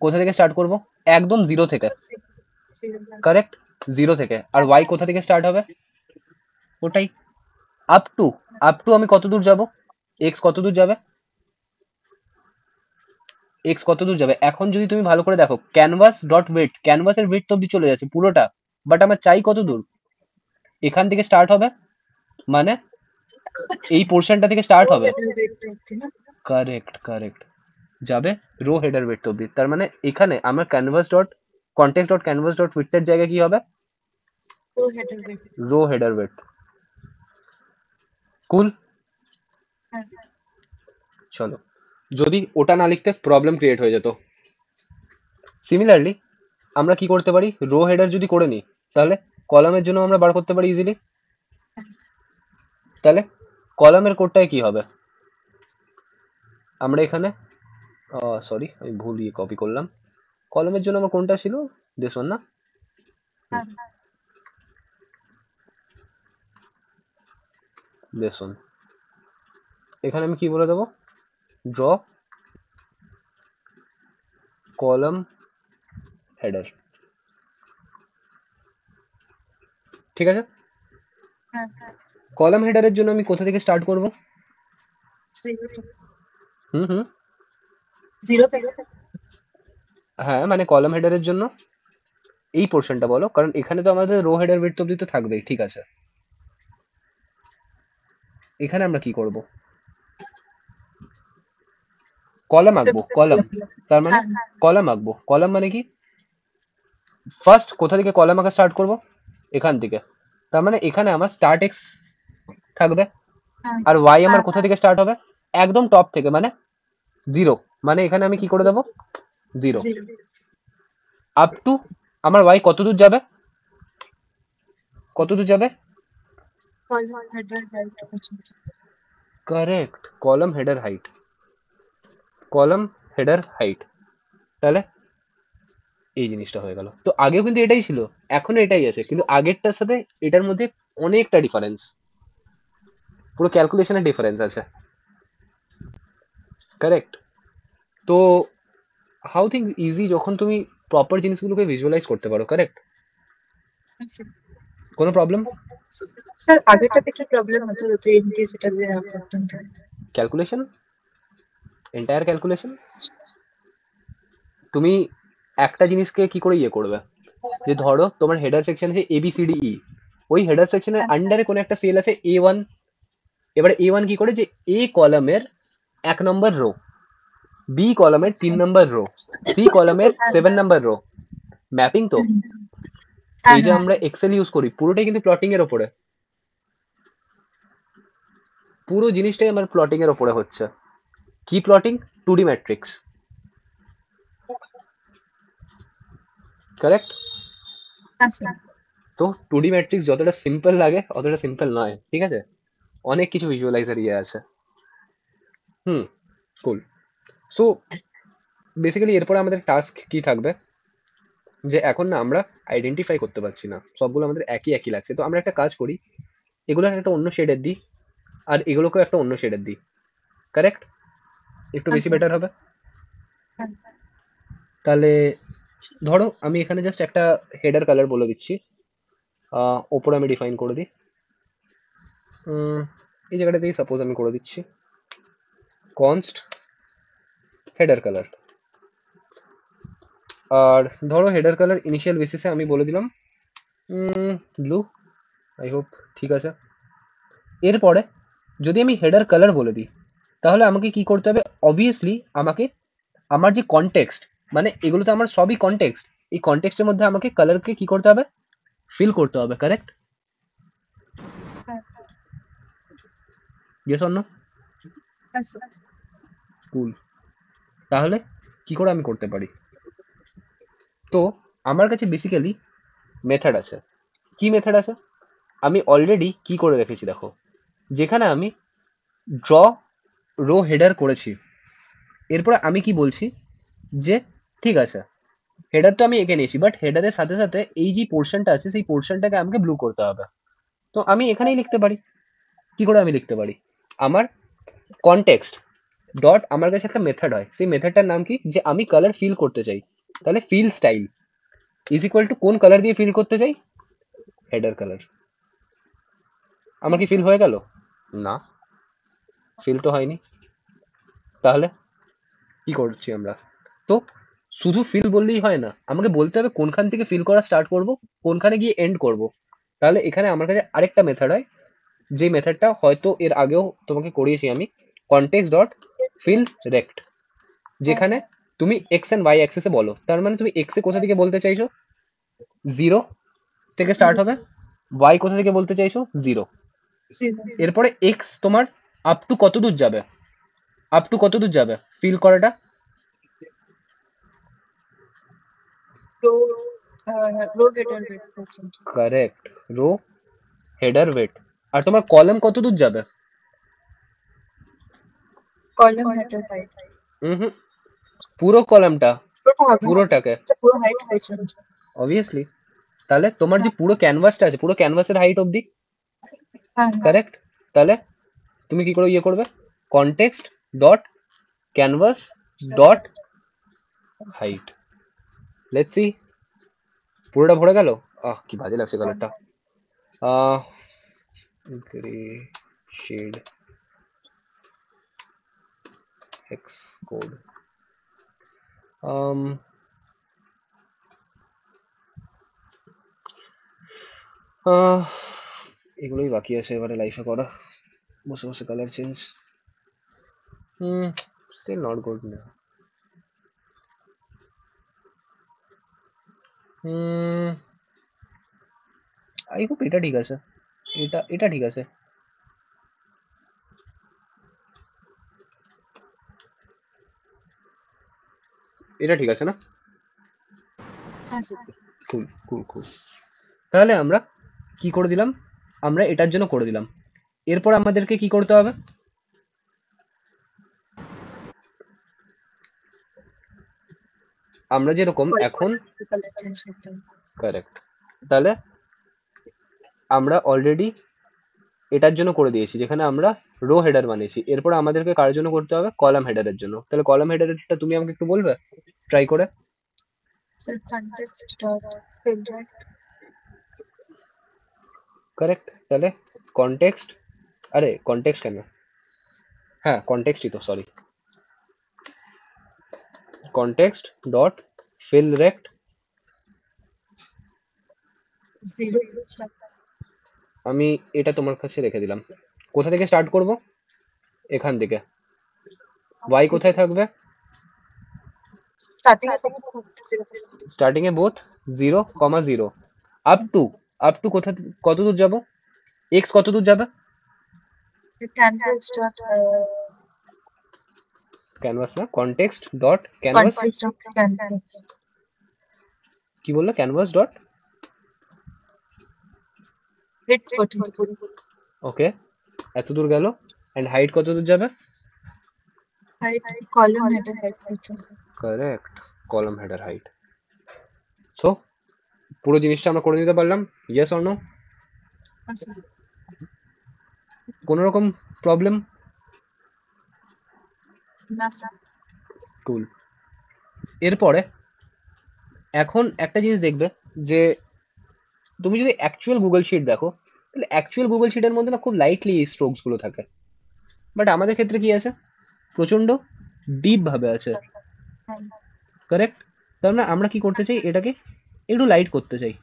কোথা থেকে স্টার্ট করব, একদম জিরো থেকে, কারেক্ট, জিরো থেকে। আর ওয়াই কোথা থেকে স্টার্ট হবে, ওটাই আপ টু, আপ টু আমি কত দূর যাব, এক্স কত দূর যাবে, এক্স কত দূর যাবে। এখন যদি তুমি ভালো করে দেখো, ক্যানভাস ডট ওয়েট, ক্যানভাসের ওয়েট তো অব্দি চলে যাচ্ছে পুরোটা, বাট আমার চাই কত দূর, এখান থেকে স্টার্ট হবে, মানে এই পোর্শনটা থেকে স্টার্ট হবে, কারেক্ট কারেক্ট, যাবে রো হেডার ওয়েট অব্দি। তার মানে এখানে আমার canvas dot context dot canvas dot উইথের জায়গায় কি হবে, রো হেডার ওয়েট। কুল, চলো, যদি ওটা না লিখতে প্রবলেম ক্রিয়েট হয়ে যেত। সিমিলারলি আমরা কি করতে পারি, রো হেডার যদি করে নিই, তাহলে কলামের জন্য আমরা বার করতে পারি ইজিলি। তাহলে কলামের কোডটায় কি হবে, আমরা এখানে সরি আমি ভুল ইয়ে কপি করলাম, কলামের জন্য আমার কোনটা ছিল, দিস ওয়ান না, দিস ওয়ান। এখানে আমি কি বলে দেবো, ড্র কলাম হেডার, ঠিক আছে। কলাম হেডারের জন্য আমি কোথা থেকে স্টার্ট করব, হুম হুম, জিরো থেকে। হ্যাঁ মানে কলাম হেডারের জন্য এই পোর্শনটা বলো, কারণ এখানে তো আমাদের রো হেডার উইডথ অব্দি তো থাকবেই, ঠিক আছে। এখানে আমরা কি করব, কলাম আঁকবো, কলাম, তার মানে কলাম আঁকবো, কলাম মানে কি, ফার্স্ট কোথা থেকে কলাম আঁকা স্টার্ট করব, এখান থেকে। তার মানে এখানে আমার স্টার্ট এক্স থাকবে, আর ওয়াই আমার কোথা থেকে স্টার্ট হবে, একদম টপ থেকে, মানে জিরো, মানে এখানে আমি কি করে দেবো, 0। 0 আপ টু আমার ওয়াই কত দূর যাবে, কত দূর যাবে, column header height পর্যন্ত। Correct, column header height, column header height. তাহলে এই জিনিসটা হয়ে গেল। তো আগেও কিন্তু এটাই ছিল, এখনো এটাই আছে, কিন্তু আগেরটার সাথে এটার মধ্যে অনেকটা ডিফারেন্স, পুরো ক্যালকুলেশনের ডিফারেন্স আছে। কারেক্ট। তো হাউ থিংস ইজি যখন তুমি প্রপার জিনিসগুলোকে ভিজুয়ালাইজ করতে পারো। কারেক্ট। আচ্ছা কোনো প্রবলেম? স্যার, আগেরটাতে কি প্রবলেম হতো যদি ইন কেস এটা যে না করতাম তাহলে? Calculation, entire calculation. তুমি একটা জিনিসকে কি করে ইয়ে করবে, যে ধরো তোমার হেডার সেকশন আছে ABCDE, ওই হেডার সেকশনের আন্ডারে কোনো একটা সেল আছে A1। এবারে A1 কি করে, যে A কলামের 1 নম্বর রো, বি কলামের 3 নম্বর রো, সি কলামের 7 নম্বর রো। ম্যাপিং তো, হ্যাঁ এই যে হ্যাঁ আমরা এক্সেল ইউজ করি পুরোটাই কিন্তু প্লটিং এর ওপরে, পুরো জিনিসটাই আমার প্লটিং এর ওপরে হচ্ছে। কি প্লটিং? 2D matrix. কারেক্ট। আচ্ছা তো 2D ম্যাট্রিক্স যতটা সিম্পল লাগে অতটা সিম্পল নয়, ঠিক আছে, অনেক কিছু ভিজুয়ালাইজার ইয়ে আছে। হুম, কুল। সো বেসিক্যালি এরপরে আমাদের টাস্ক কি থাকবে, যে এখন না আমরা আইডেন্টিফাই করতে পারছি না, সবগুলো আমাদের একই একই লাগছে। তো আমরা একটা কাজ করি, এগুলো একটা অন্য শেডের দিই, আর এগুলোকেও একটা অন্য শেডের দিই। কারেক্ট, একটু বেশি আচ্ছা বেটার হবে। হ্যাঁ, তাহলে ধরো আমি এখানে জাস্ট একটা হেডার কালার বলে দিচ্ছি, ওপরে আমি ডিফাইন করে দিই। এই জায়গাটাতেই সাপোজ আমি করে দিচ্ছি কনস্ট হেডার কালার। আর ধরো হেডার কালার ইনিশিয়াল বেসিসে আমি বলে দিলাম ব্লু। আই হোপ ঠিক আছে। এরপরে যদি আমি হেডার কালার বলে দিই, তাহলে আমাকে কি করতে হবে, অবভিয়াসলি আমাকে আমার যে কনটেক্সট, মানে এগুলো তো আমার সবই কনটেক্সট, এই কনটেক্সটের মধ্যে আমাকে কালারকে কি করতে হবে, ফিল করতে হবে। কারেক্ট। হ্যাঁ, ইয়েস অর নো? আচ্ছা কুল। তাহলে কি করে আমি করতে পারি, তো আমার কাছে বেসিক্যালি মেথড আছে। কি মেথড আছে, আমি অলরেডি কি করে রেখেছি দেখো, যেখানে আমি ড্র রো হেডার করেছি, এরপরে আমি কি বলছি, যে ঠিক আছে হেডার তো আমি এঁকে নিয়েছি, বাট হেডারের সাথে সাথে এই যে পোর্শনটা আছে সেই পোর্শনটাকে আমাকে ব্লু করতে হবে। তো আমি এখানেই লিখতে পারি। কি করে আমি লিখতে পারি, আমার কনটেক্সট ডট আমার কাছে একটা মেথড হয়, সেই মেথডটার নাম কি, যে আমি কালার ফিল করতে চাই, তাহলে fill style is equal to কোন কালার দিয়ে ফিল করতে চাই, হেডার কালার। আমার কি ফিল হয়ে গেল? না, ফিল তো হয়নি। তাহলে কি করছি আমরা, তো শুধু ফিল বললেই হয় না, আমাকে বলতে হবে কোনখান থেকে ফিল করা স্টার্ট করব, কোনখানে গিয়ে এন্ড করব। তাহলে এখানে আমার কাছে আরেকটা মেথড হয়, যে মেথডটা হয়তো এর আগেও তোমাকে করিয়েছি আমি, কনটেক্সট ডট ফিল রেক্ট, যেখানে তুমি এক্স অ্যান্ড ওয়াই অ্যাক্সেসে বলো, তার মানে তুমি এক্সে কোথা থেকে বলতে চাইছো, 0 থেকে স্টার্ট হবে, ওয়াই কোথা থেকে বলতে চাইছো, 0। 0 এরপরে এক্স তোমার আপ টু কত দূর যাবে, আপ টু কত দূর যাবে ফিল করাটা, রো রো হেডার ওয়েট পর্যন্ত। Correct, row header weight. আর তোমার কলাম কত দূর যাবে, কলাম হেডার হাইট হুম, পুরো কলামটা, পুরোটা হবে, পুরোটাকে, আচ্ছা পুরো হাইট পর্যন্ত। অবভিয়াসলি। তাহলে তোমার যে হ্যাঁ পুরো ক্যানভাসটা আছে, পুরো ক্যানভাসের হাইট অবধি। হ্যাঁ কারেক্ট। তাহলে তুমি কি করে ইয়ে করবে, context dot canvas dot height. Let's see, পুরোটা ভরে গেল। কি বাজে লাগছে হ্যাঁ কালারটা। Grey shade hex code. এগুলোই বাকি আছে এবারে লাইফে করা, বসে বসে colour change. Still not good না। আই হোপ এটা ঠিক আছে, এটা এটা ঠিক আছে। এটা ঠিক আছে না? হ্যাঁ স্যার। কুল কুল কুল। তাহলে আমরা কি করে দিলাম, আমরা এটার জন্য করে দিলাম। এরপর আমাদেরকে কি করতে হবে, আমরা যেরকম এখন কালার চেঞ্জ করতে হবে। কারেক্ট, তাহলে আমরা অলরেডি এটার জন্য করে দিয়েছি যেখানে আমরা রো হেডার বানিয়েছি। এরপর আমাদেরকে কার জন্য করতে হবে, কলাম হেডারের জন্য। তাহলে কলাম হেডারেরটা তুমি আমাকে একটু বলবে ট্রাই করে? Sir context dot fill right. Correct, তাহলে কনটেক্সট, আরে কনটেক্সট কেন, হ্যাঁ কনটেক্সটই তো, sorry, context dot fill rect. Zero. আমি এটা তোমার কাছে রেখে দিলাম। কোথা থেকে স্টার্ট করব, এখান থেকে। ওয়াই কোথায় থাকবে, স্টার্টিং এ থেকে zero. Starting A both 0,0 up to কোথা, কত দূর যাব, এক্স কত দূর যাবে, ক্যানভাস ডট ক্যানভাস না, context dot canvas, context dot canvas কি বললো, ক্যানভাস ডট, হিট পর্যন্ত পুরো। ওকে, এত দূর গেল। এন্ড হাইট কত দূর যাবে, হাইট কলাম হেডার হাইট পর্যন্ত। Correct, column header height. So পুরো জিনিসটা আমরা করে নিতে পারলাম, ইয়েস অর নো? আচ্ছা কোনো রকম প্রবলেম? না স্যার। কুল। এরপরে এখন একটা জিনিস দেখবে যে তুমি যদি অ্যাকচুয়াল গুগল শিট দেখো, তাহলে অ্যাকচুয়াল গুগল শিটের মধ্যে না খুব লাইটলি এই স্ট্রোকস গুলো থাকে, বাট আমাদের ক্ষেত্রে কি আছে, প্রচন্ড ডিপ ভাবে আছে, হ্যাঁ কারেক্ট। তার মানে আমরা কি করতে চাই, এটাকে একটু লাইট করতে চাই।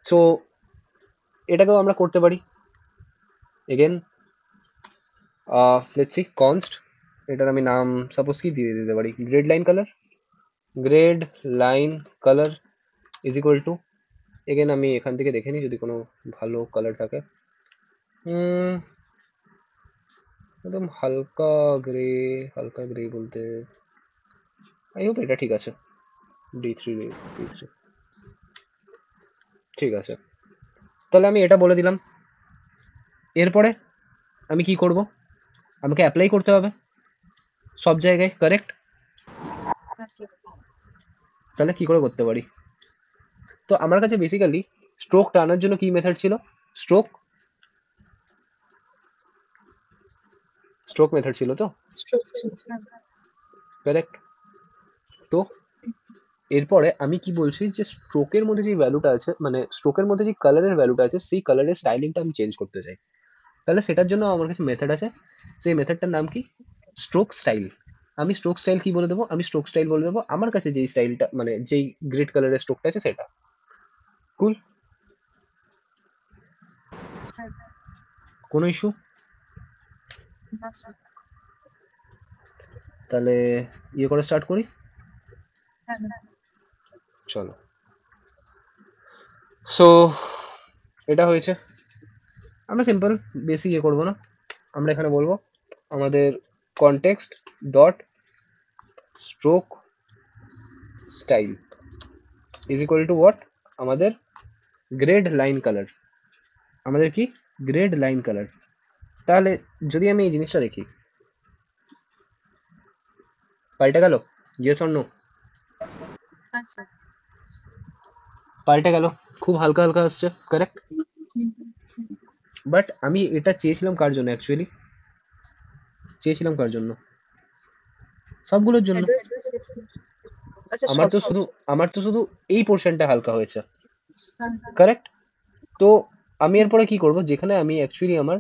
সো এটাকেও আমরা করতে পারি। এগেন লেটস সি, কনস্ট, এটার আমি নাম সাপোজ কি দিয়ে দিতে পারি, grade line colour, grade line colour is equal two, again আমি এখান থেকে দেখে নিই যদি কোনো ভালো কালার থাকে। একদম হালকা গ্রে, হালকা গ্রে বলতে আই হোপ এটা ঠিক আছে, D3, D3 ঠিক আছে। তাহলে আমি এটা বলে দিলাম। এরপরে আমি কি করব, আমাকে অ্যাপ্লাই করতে হবে সব জায়গায়, কারেক্ট। স্যার। তাহলে কি করে করতে পারি, তো আমার কাছে বেসিক্যালি স্ট্রোক টানার জন্য কি মেথড ছিল, স্ট্রোক, স্ট্রোক মেথড ছিল তো, স্ট্রোক। কারেক্ট। তো এরপরে আমি কি বলছি যে স্ট্রোকের মধ্যে যে ভ্যালুটা আছে, মানে স্ট্রোকের মধ্যে যে কালারের ভ্যালুটা আছে, সেই কালারের স্টাইলিংটা আমি চেঞ্জ করতে চাই। তাহলে সেটার জন্য আমার কাছে মেথড আছে, সেই মেথডটার নাম কি, স্ট্রোক স্টাইল। আমি স্ট্রোক স্টাইল কি বলে দেবো, আমি স্ট্রোক স্টাইল বলে দেবো আমার কাছে যেই স্টাইলটা, মানে যেই গ্রেড কালারের স্ট্রোকটা আছে সেটা। কুল, কোনো ইস্যু? না স্যার। তাহলে ইয়ে করে স্টার্ট করি, হ্যাঁ চলো। সো এটা হয়েছে, আমরা সিম্পল বেশি ইয়ে করবো না, আমরা এখানে বলবো আমাদের context dot stroke style is equal two what, আমাদের গ্রেড লাইন কালার, আমাদের কি গ্রেড লাইন কালার। তাহলে যদি আমি এই জিনিসটা দেখি, পাল্টে গেল, ইয়েস অর নো? স্যার। পাল্টে গেল, খুব হালকা হালকা আসছে, কারেক্ট। বাট আমি এটা চেয়েছিলাম কার জন্য, অ্যাকচুয়ালি চেয়েছিলাম কার জন্য, সবগুলোর জন্য। আচ্ছা আমার সব। তো শুধু, আমার তো শুধু এই পোর্শনটা হালকা হয়েছে, হ্যাঁ কারেক্ট। তো আমি এরপরে কি করব, যেখানে আমি অ্যাকচুয়ালি আমার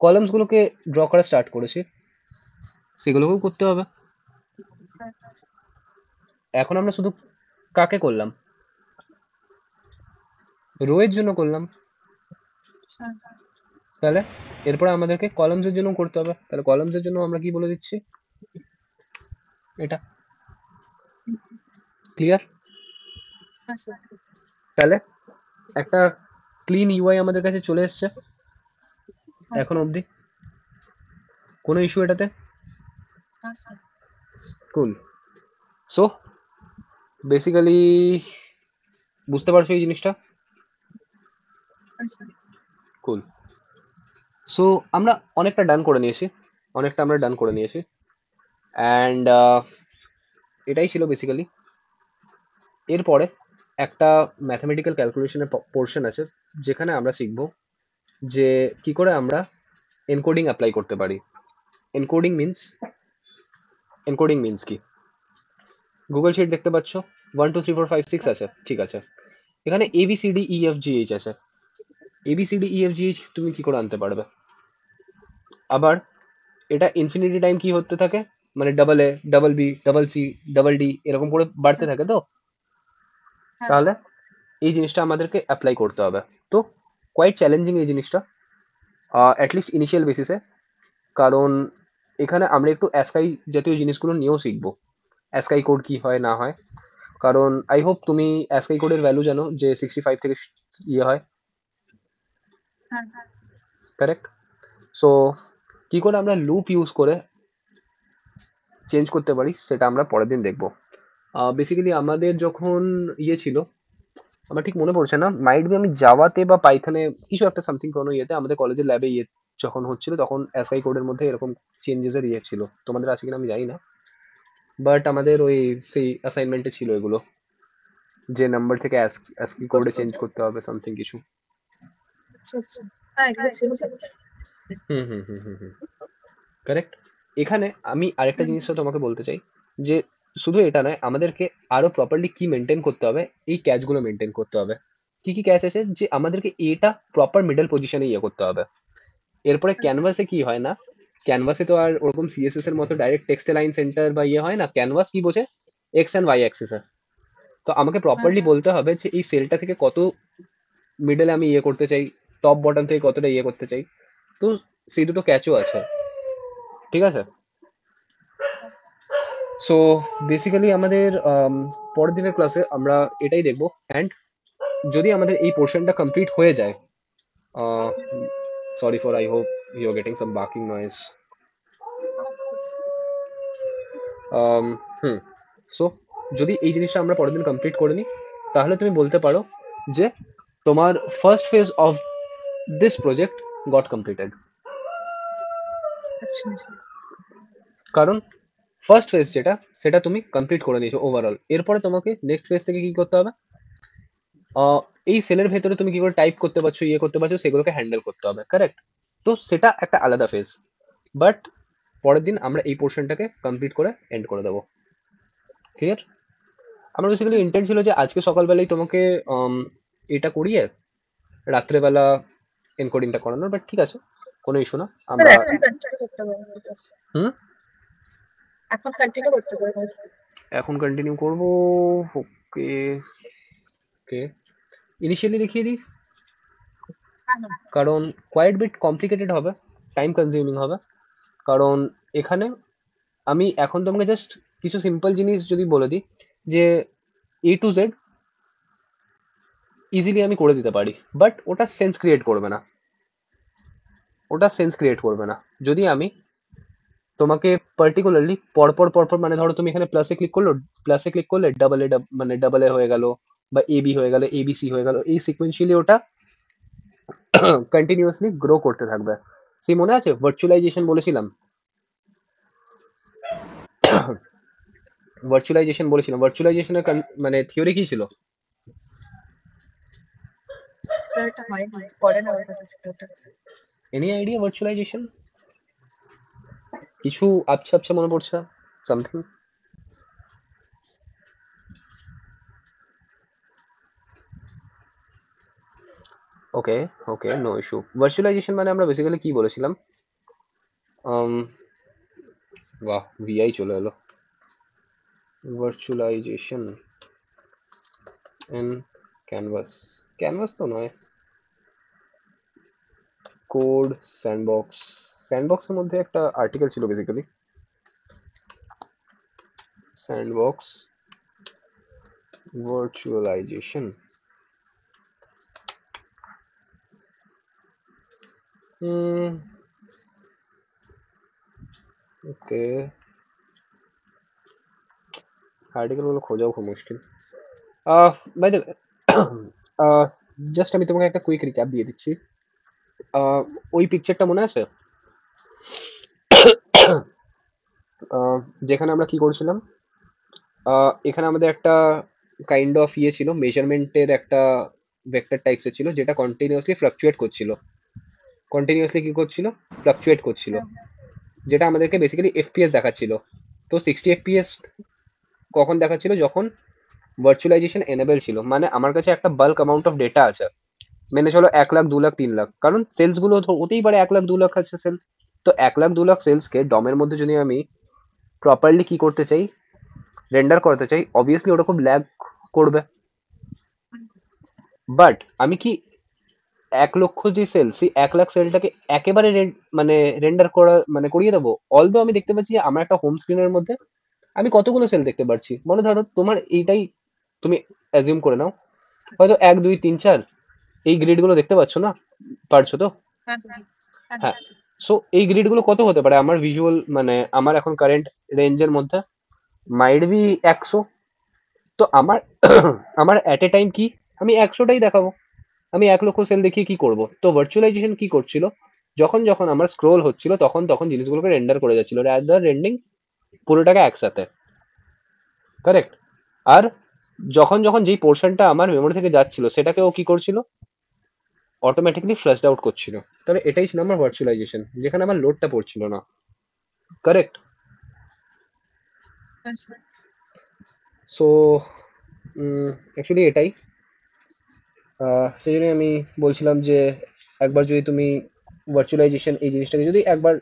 কলামস গুলোকে ড্র করা স্টার্ট করেছি সেগুলোকেও করতে হবে। এখন আমরা শুধু কাকে করলাম, রো এর জন্য করলাম, হ্যাঁ তাহলে এরপরে আমাদেরকে কলামস এর জন্য করতে হবে। তাহলে কলামস এর জন্য আমরা কি বলে দিচ্ছি, এটা ক্লিয়ার। স্যার। তাহলে একটা ক্লিন ইউআই আমাদের কাছে চলে এসছে এখন অবধি, কোনো ইস্যু এটাতে? হ্যাঁ স্যার। কুল। সো বেসিক্যালি বুঝতে পারছো এই জিনিসটা? আচ্ছা কুল। সো আমরা অনেকটা ডান করে নিয়েছি, অ্যান্ড এটাই ছিল বেসিক্যালি। এরপরে একটা ম্যাথমেটিক্যাল ক্যালকুলেশনের পোর্শন আছে, যেখানে আমরা শিখব যে কি করে আমরা এনকোডিং অ্যাপ্লাই করতে পারি। এনকোডিং মিন্স এনকোডিং মিন্স কি? গুগল শিট দেখতে পাচ্ছ, 1 2 3 4 5 6 আছে, ঠিক আছে। এখানে ABCDEFGH আছে। ABCDEFGH তুমি কি করে আনতে পারবে? আবার এটা ইনফিনিটি টাইম কি হতে থাকে, মানে double A, double B, double C, double D এরকম করে বাড়তে থাকে। তো হ্যাঁ তাহলে এই জিনিসটা আমাদেরকে অ্যাপ্লাই করতে হবে। তো কোয়াইট চ্যালেঞ্জিং এই জিনিসটা, অ্যাটলিস্ট ইনিশিয়াল বেসিসে। কারণ এখানে আমরা একটু অ্যাসকাই জাতীয় জিনিসগুলো নিয়েও শিখবো, অ্যাসকাই কোড কি হয় না হয়। কারণ আই হোপ তুমি অ্যাসকাই কোডের ভ্যালু জানো, যে 65 থেকে ইয়ে হয়, হ্যাঁ কারেক্ট? সো কি করে আমরা লুপ ইউজ করে চেঞ্জ করতে পারি সেটা আমরা পরের দিন দেখবো। বেসিক্যালি আমাদের যখন ইয়ে ছিল, আমার ঠিক মনে পড়ছে না, মাইট বি আমি জাভাতে বা পাইথনে কিছু একটা সামথিং কোনো ইয়েতে আমাদের কলেজের ল্যাবে ইয়ে যখন হচ্ছিল, তখন এসআই কোডের মধ্যে এরকম চেঞ্জেসের ইয়ে ছিল। তোমাদের আছে কিনা আমি জানি না, বাট আমাদের ওই সেই অ্যাসাইনমেন্টে ছিল এগুলো, যে নাম্বার থেকে অ্যাসকি কোডে চেঞ্জ করতে হবে সামথিং কিছু। আচ্ছা আচ্ছা হ্যাঁ এগুলো ছিল তো। হুম হুম হুম হুম হুম, কারেক্ট। এখানে আমি আরেকটা হুম, জিনিসও তোমাকে বলতে চাই, যে শুধু এটা নয়, আমাদেরকে আরো প্রপারলি কি মেনটেন করতে হবে, এই ক্যাচগুলো মেনটেন করতে হবে। কি কি ক্যাচ আছে, যে আমাদেরকে এটা প্রপার মিডল পজিশনে ইয়ে করতে হবে। এরপরে আচ্ছা ক্যানভাসে কি হয় না, ক্যানভাসে তো আর ওরকম সিএসএস এর মতো ডাইরেক্ট টেক্সট লাইন সেন্টার বা ইয়ে হয় না। ক্যানভাস কি বোঝে, এক্স অ্যান্ড ওয়াই অ্যাক্সিসে। তো আমাকে হ্যাঁ প্রপারলি বলতে হবে যে এই সেলটা থেকে কত মিডলে আমি ইয়ে করতে চাই, টপ বটম থেকে কতটা ইয়ে করতে চাই। তো সেই দুটো ক্যাচও আছে, ঠিক আছে। সো বেসিক্যালি আমাদের পরের দিনের ক্লাসে আমরা এটাই দেখবো। অ্যান্ড যদি আমাদের এই পোর্শনটা কমপ্লিট হয়ে যায়, sorry for, I hope you are getting some barking noise. আচ্ছা হুম। সো যদি এই জিনিসটা আমরা পরের দিন কমপ্লিট করে নিই, তাহলে তুমি বলতে পারো যে তোমার first phase of this project goat completed. আচ্ছা কারণ ফার্স্ট ফেজ যেটা, সেটা তুমি কমপ্লিট করে নিয়েছো ওভারঅল। এরপরে তোমাকে নেক্সট ফেজ থেকে কি করতে হবে, আহ, এই সেলের ভেতরে তুমি কি করে টাইপ করতে পারছো, ইয়ে করতে পারছো, সেগুলোকে হ্যান্ডেল করতে হবে, কারেক্ট? তো সেটা একটা আলাদা ফেজ। বাট পরের দিন আমরা এই পোর্শনটাকে কমপ্লিট করে এন্ড করে দেবো। ক্লিয়ার? আমার বেসিক্যালি আচ্ছা ইন্টেন্ট ছিল যে আজকে সকালবেলায় তোমাকে এটা করিয়ে রাত্রেবেলা এনকোডিংটা করানোর, বাট ঠিক আছে, কোনো ইস্যু না। স্যার আমরা এখন কন্টিনিউ করতে পারবো স্যার, হুম, এখন কন্টিনিউ করতে পারবো স্যার। এখন কন্টিনিউ করবো। ওকে ওকে, ইনিশিয়ালি দেখিয়ে দিই, হ্যাঁ হ্যাঁ কারণ কোয়াইট বিট কমপ্লিকেটেড হবে, টাইম কনজিউমিং হবে। কারণ এখানে আমি এখন তোমাকে জাস্ট কিছু সিম্পল জিনিস যদি বলে দিই, যে A to Z ইজিলি আমি করে দিতে পারি, বাট ওটা সেন্স ক্রিয়েট করবে না যদি আমি তোমাকে পার্টিকুলারলি পরপর পরপর, মানে ধরো তুমি এখানে প্লাসে ক্লিক করলে ডাবল এ, মানে ডাবল এ হয়ে গেল, বা AB হয়ে গেল, ABC হয়ে গেল, এই সিকুয়েন্সিয়ালি ওটা কন্টিনিউয়াসলি গ্রো করতে থাকবে। সেই মনে আছে ভার্চুয়ালাইজেশন বলেছিলাম, ভার্চুয়ালাইজেশনের মানে থিওরি কি ছিল? স্যার এটা হয়নি, পরে না আমার কাছে ছিল ওটা। Any idea virtualization? কিছু আবছা আবছা মনে পড়ছে something? Okay okay, no issue. Virtualization মানে আমরা বেসিক্যালি কি বলেছিলাম, um, বাহ, ভিআই চলে এলো। ভার্চুয়ালাইজেশন ইন ক্যানভাস, ক্যানভাস তো নয়, কোড স্যান্ডবক্স। স্যান্ডবক্সের মধ্যে একটা আর্টিকেল ছিল বেসিক্যালি, স্যান্ডবক্স ভার্চুয়ালাইজেশন। ওকে, আর্টিকেলগুলো খোঁজাও খুব মুশকিল। বাই দ্য জাস্ট আমি তোমাকে একটা কুইক রিক্যাপ দিয়ে দিচ্ছি। ওই পিকচারটা মনে আছে? আহ, যেখানে আমরা কি করছিলাম, এখানে আমাদের একটা কাইন্ড অফ ইয়ে ছিল, মেজারমেন্টের একটা ভেক্টর টাইপসের ছিল, যেটা কন্টিনিউয়াসলি ফ্লাকচুয়েট করছিল। কন্টিনিউয়াসলি কি করছিল? ফ্লাকচুয়েট করছিল, হ্যাঁ যেটা আমাদেরকে বেসিক্যালি এফপিএস দেখাচ্ছিল। তো 60 এফপিএস কখন দেখাচ্ছিল? যখন ভার্চুয়ালাইজেশন এনেবল ছিল, মানে আমার কাছে একটা বাল্ক অ্যামাউন্ট অফ ডেটা আছে, মেনে চলো 1 লাখ 2 লাখ 3 লাখ, কারণ সেলস গুলো তো হতেই পারে 1 লাখ 2 লাখ আছে সেলস। তো 1 লাখ 2 লাখ সেলসকে ডমের মধ্যে যদি আমি প্রপারলি কি করতে চাই, রেন্ডার করতে চাই, অবভিয়াসলি ওটা খুব ল্যাগ করবে। বাট আমি কি 1 লক্ষ যে সেল, সেই 1 লাখ সেলটাকে একেবারে মানে রেন্ডার করা মানে করিয়ে দেবো? অলদো আমি দেখতে পাচ্ছি যে আমার একটা হোম স্ক্রিনের মধ্যে আমি কতগুলো সেল দেখতে পাচ্ছি, মনে ধরো তোমার এইটাই, তুমি অ্যাজিউম করে নাও হয়তো 1 2 3 4 এই গ্রিডগুলো দেখতে পাচ্ছ না? পারছো তো? হ্যাঁ হ্যাঁ হ্যাঁ। সো এই গ্রিডগুলো কত হতে পারে আমার ভিজুয়াল, মানে আমার এখন কারেন্ট রেঞ্জের মধ্যে? মাইড বি 100। তো আমার আমার অ্যাট এ টাইম কি, আমি 100টাই দেখাবো। আমি 1 লক্ষ সেল দেখিয়ে কি করব? তো ভার্চুয়ালাইজেশন কি করছিল, যখন যখন আমার স্ক্রোল হচ্ছিল তখন তখন জিনিসগুলোকে রেন্ডার করে যাচ্ছিল, রাদার রেন্ডিং পুরোটাকে একসাথে। কারেক্ট? আর যখন যখন যেই পোর্শনটা আমার মেমোরি থেকে যাচ্ছিল সেটাকে ও কি করছিল, অটোমেটিকলি ফ্লাশড আউট করছিল। তাহলে এটাই ছিল আমার ভার্চুয়ালাইজেশন, যেখানে আমার লোডটা পড়ছিল না। কারেক্ট? আচ্ছা সো অ্যাকচুয়ালি এটাই, সেই জন্যই আমি বলছিলাম যে একবার যদি তুমি ভার্চুয়ালাইজেশন এই জিনিসটাকে যদি একবার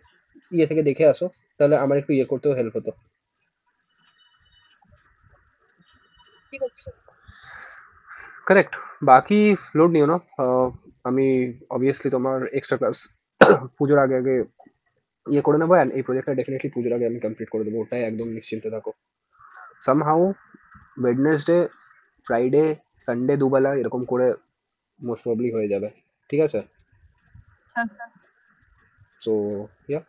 ইয়ে থেকে দেখে আসো, তাহলে আমার একটু ইয়ে করতেও হেল্প হতো। ঠিক আছে। কারেক্ট। বাকি লোড নিও না। আমি অবভিয়াসলি তোমার এক্সট্রা ক্লাস পুজোর আগে আগে ইয়ে করে নেবো, অ্যান্ড এই প্রজেক্টটা ডেফিনেটলি পুজোর আগে আমি কমপ্লিট করে দেবো, ওটাই একদম নিশ্চিন্তে থাকো। সামহাউ ওয়েডনেসডে, ফ্রাইডে, সানডে দুবেলা এরকম করে মোস্ট প্রবলি হয়ে যাবে। ঠিক আছে? হ্যাঁ সো ইয়া,